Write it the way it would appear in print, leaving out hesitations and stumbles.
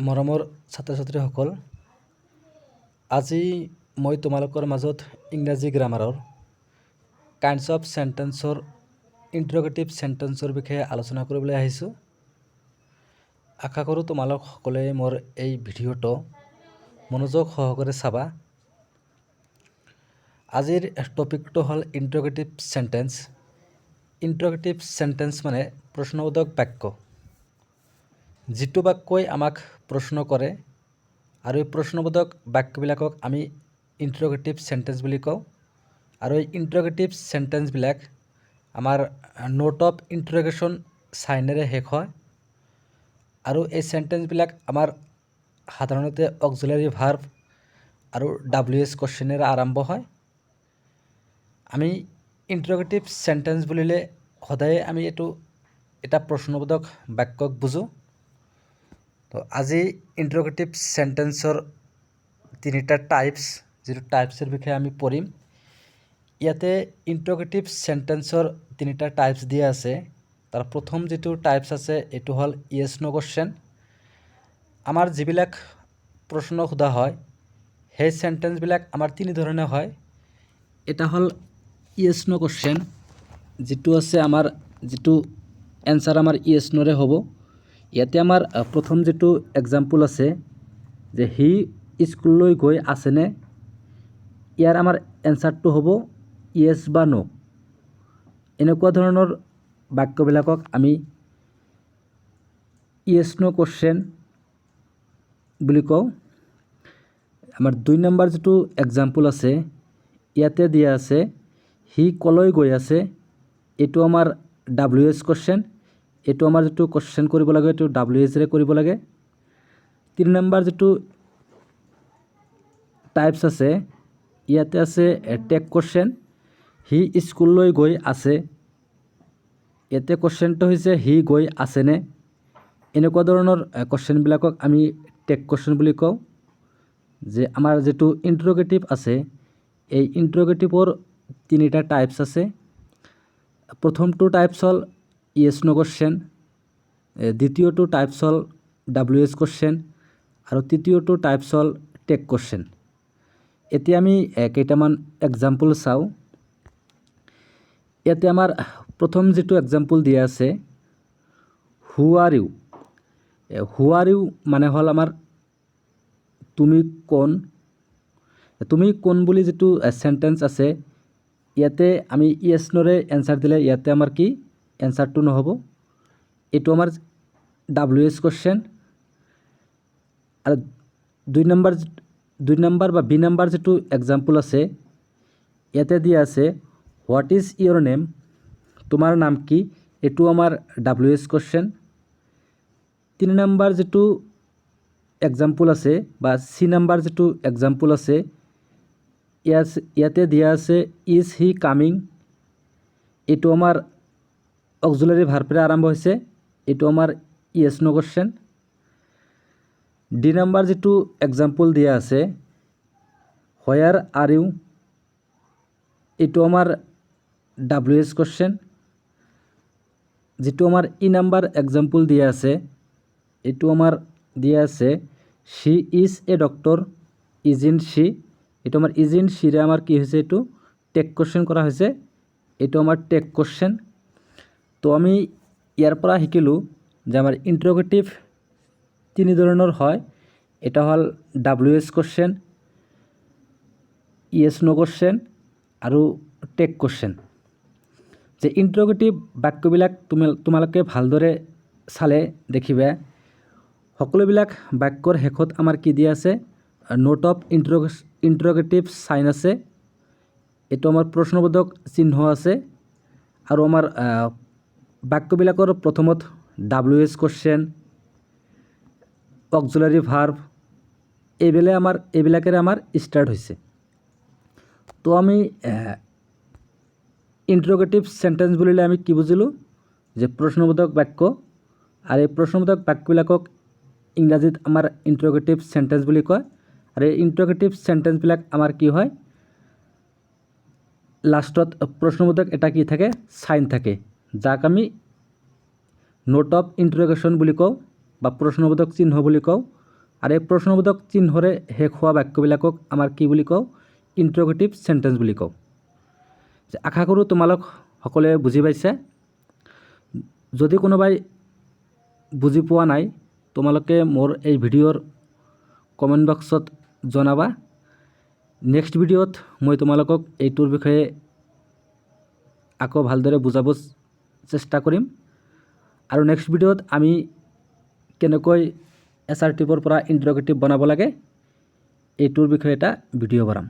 মৰমৰ ছাত্ৰ ছাত্ৰীসকল, আজি মই তোমালোকৰ মাজত ইংৰাজী গ্ৰামাৰৰ কাইণ্ডছ অফ চেণ্টেন্সৰ ইণ্টাৰগেটিভ চেণ্টেন্সৰ বিষয়ে আলোচনা কৰিবলৈ আহিছোঁ। আশা কৰোঁ তোমালোক সকলোৱে মোৰ এই ভিডিঅ'টো মনোযোগ সহকাৰে চাবা। আজিৰ টপিকটো হ'ল ইণ্টাৰগেটিভ চেণ্টেন্স। ইণ্টাৰগেটিভ চেণ্টেন্স মানে প্ৰশ্নবোধক বাক্য, যিটো বাক্যই আমাক প্ৰশ্ন কৰে আৰু এই প্ৰশ্নবোধক বাক্যবিলাকক আমি ইণ্টাৰগেটিভ চেণ্টেন্স বুলি কওঁ। আৰু এই ইণ্টাৰগেটিভ চেণ্টেন্সবিলাক আমাৰ নোট অফ ইণ্টাৰগেশ্যন চাইনেৰে শেষ হয় আৰু এই চেণ্টেন্সবিলাক আমাৰ সাধাৰণতে অক্সিলাৰী ভাৰ্ব আৰু WH কুৱেশ্যনেৰে আৰম্ভ হয়। আমি ইণ্টাৰগেটিভ চেণ্টেন্স বুলিলে সদায়ে আমি এটা প্ৰশ্নবোধক বাক্যক বুজোঁ। তো আজি ইণ্টাৰগেটিভ চেণ্টেন্সৰ তিনিটা টাইপছ, যিটো টাইপছৰ বিষয়ে আমি পঢ়িম। ইয়াতে ইণ্টাৰগেটিভ চেণ্টেন্সৰ তিনিটা টাইপছ দিয়া আছে। তাৰ প্ৰথম যিটো টাইপছ আছে এইটো হ'ল ইয়েছ ন' কুৱেশ্যন। আমাৰ যিবিলাক প্ৰশ্ন সোধা হয় সেই চেণ্টেন্সবিলাক আমাৰ তিনি ধৰণে হয়। এটা হ'ল ইয়েছ ন' কুৱেশ্যন, যিটো আছে আমাৰ যিটো এনচাৰ আমাৰ ইয়েছ ন'ৰে হ'ব। ইয়াতে আমাৰ প্ৰথম যিটো এক্সাম্পল আছে যে সি স্কুললৈ গৈ আছেনে, ইয়াৰ আমাৰ এনচাৰটো হ'ব ইয়েছ বা ন'। এনেকুৱা ধৰণৰ বাক্যবিলাকক আমি ইয়েছ ন' কুৱেশ্যন বুলি কওঁ। আমাৰ 2 নম্বৰ যিটো এক্সাম্পল আছে ইয়াতে দিয়া আছে সি কলৈ গৈ আছে, এইটো আমাৰ WH কুৱেশ্যন। এইটো আমাৰ যিটো কুৱেশ্যন কৰিব লাগে এইটো WHৰে কৰিব লাগে। 3 নম্বৰ যিটো টাইপছ আছে ইয়াতে আছে টেক কুৱেশ্যন। সি স্কুললৈ গৈ আছে, ইয়াতে কুৱেশ্যনটো হৈছে সি গৈ আছেনে। এনেকুৱা ধৰণৰ কুৱেশ্যনবিলাকক আমি টেক কুৱেশ্যন বুলি কওঁ। যে আমাৰ যিটো ইণ্টাৰগেটিভ আছে এই ইণ্টাৰগেটিভৰ তিনিটা টাইপছ আছে। প্ৰথমটো টাইপছ হ'ল ইয়েছ ন' কুৱেশ্যন, দ্বিতীয়টো টাইপছ হ'ল WH কুৱেশ্যন আৰু তৃতীয়টো টাইপছ হ'ল টেক কুৱেশ্যন। এতিয়া আমি কেইটামান এক্সাম্পল চাওঁ। ইয়াতে আমাৰ প্ৰথম যিটো এক্সাম্পল দিয়া আছে হু আৰ ইউ। হু আৰ ইউ মানে হ'ল আমাৰ তুমি কোন। তুমি কোন বুলি যিটো চেণ্টেন্স আছে ইয়াতে আমি ইয়েছ ন'ৰে এনচাৰ দিলে ইয়াতে আমাৰ কি এনচাৰটো নহ'ব, এইটো আমাৰ WH কুৱেশ্যন। আৰু 2 নম্বৰ বা বি নম্বৰ যিটো এক্সাম্পল আছে ইয়াতে দিয়া আছে হোৱাট ইজ ইয়ৰ নেম, তোমাৰ নাম কি, এইটো আমাৰ WH কুৱেশ্যন। 3 নম্বৰ যিটো এক্সাম্পল আছে বা চি নম্বৰ যিটো এক্সাম্পল আছে ইয়াতে দিয়া আছে ইজ হি কামিং, এইটো আমাৰ অক্সিলাৰী ভাৰ্বৰে আৰম্ভ হৈছে, এইটো আমাৰ ইয়েছ ন' কুৱেশ্যন। ডি নম্বৰ যিটো এক্সাম্পল দিয়া আছে হোৱেৰ আৰ ইউ, এইটো আমাৰ WH কুৱেশ্যন। যিটো আমাৰ ই নম্বৰ এক্সাম্পল দিয়া আছে এইটো আমাৰ দিয়া আছে she is a doctor, is in she, এইটো আমাৰ ইজ ইন শ্বীৰে আমাৰ কি হৈছে এইটো টেক কুৱেশ্যন কৰা হৈছে, এইটো আমাৰ টেক কুৱেশ্যন। তো আমি ইয়াৰ পৰা শিকিলোঁ যে আমাৰ ইণ্টাৰগেটিভ তিনি ধৰণৰ হয়। এটা হ'ল WH কুৱেশ্যন, ইয়েছ ন' কুৱেশ্যন আৰু টেক কুৱেশ্যন। যে ইণ্টাৰগেটিভ বাক্যবিলাক তোমালোকে ভালদৰে চালে দেখিবা সকলোবিলাক বাক্যৰ শেষত আমাৰ কি দিয়া আছে নোট অফ ইণ্টাৰগেটিভ চাইন আছে, এইটো আমাৰ প্ৰশ্নবোধক চিহ্ন আছে। আৰু আমাৰ বাক্যবিলাকৰ প্ৰথমত WH কুৱেশ্যন, অক্সিলাৰী ভাৰ্ব এইবিলাকেৰে আমাৰ ষ্টাৰ্ট হৈছে। তো আমি ইণ্টাৰগেটিভ চেণ্টেন্স বুলিলে আমি কি বুজিলোঁ যে প্ৰশ্নবোধক বাক্য, আৰু এই প্ৰশ্নবোধক বাক্যবিলাকক ইংৰাজীত আমাৰ ইণ্টাৰগেটিভ চেণ্টেন্স বুলি কয়। আৰু এই ইণ্টাৰগেটিভ চেণ্টেন্সবিলাক আমাৰ কি হয় লাষ্টত প্ৰশ্নবোধক এটা কি থাকে চাইন থাকে, যাক আমি নোট অফ ইণ্টাৰগেশ্যন বুলি কওঁ বা প্ৰশ্নবোধক চিহ্ন বুলি কওঁ। আৰু এই প্ৰশ্নবোধক চিহ্নৰে শেষ হোৱা বাক্যবিলাকক আমাৰ কি বুলি কওঁ? ইণ্টাৰগেটিভ সেন্টেন্স বুলি কওঁ। আশা কৰোঁ তোমালোক সকলোৱে বুজি পাইছে। যদি কোনোবাই বুজি পোৱা নাই তোমালোকে মোৰ এই ভিডিঅ'ৰ কমেণ্ট বক্সত জনাবা। নেক্সট ভিডিঅ'ত মই তোমালোকক এইটোৰ বিষয়ে আকৌ ভালদৰে বুজাব চেষ্টা কৰিম। আৰু নেক্সট ভিডিঅ'ত আমি কেনেকৈ এছাৰ্টিভৰ পৰা ইণ্টাৰগেটিভ বনাব লাগে এইটোৰ বিষয়ে এটা ভিডিঅ' বনাম।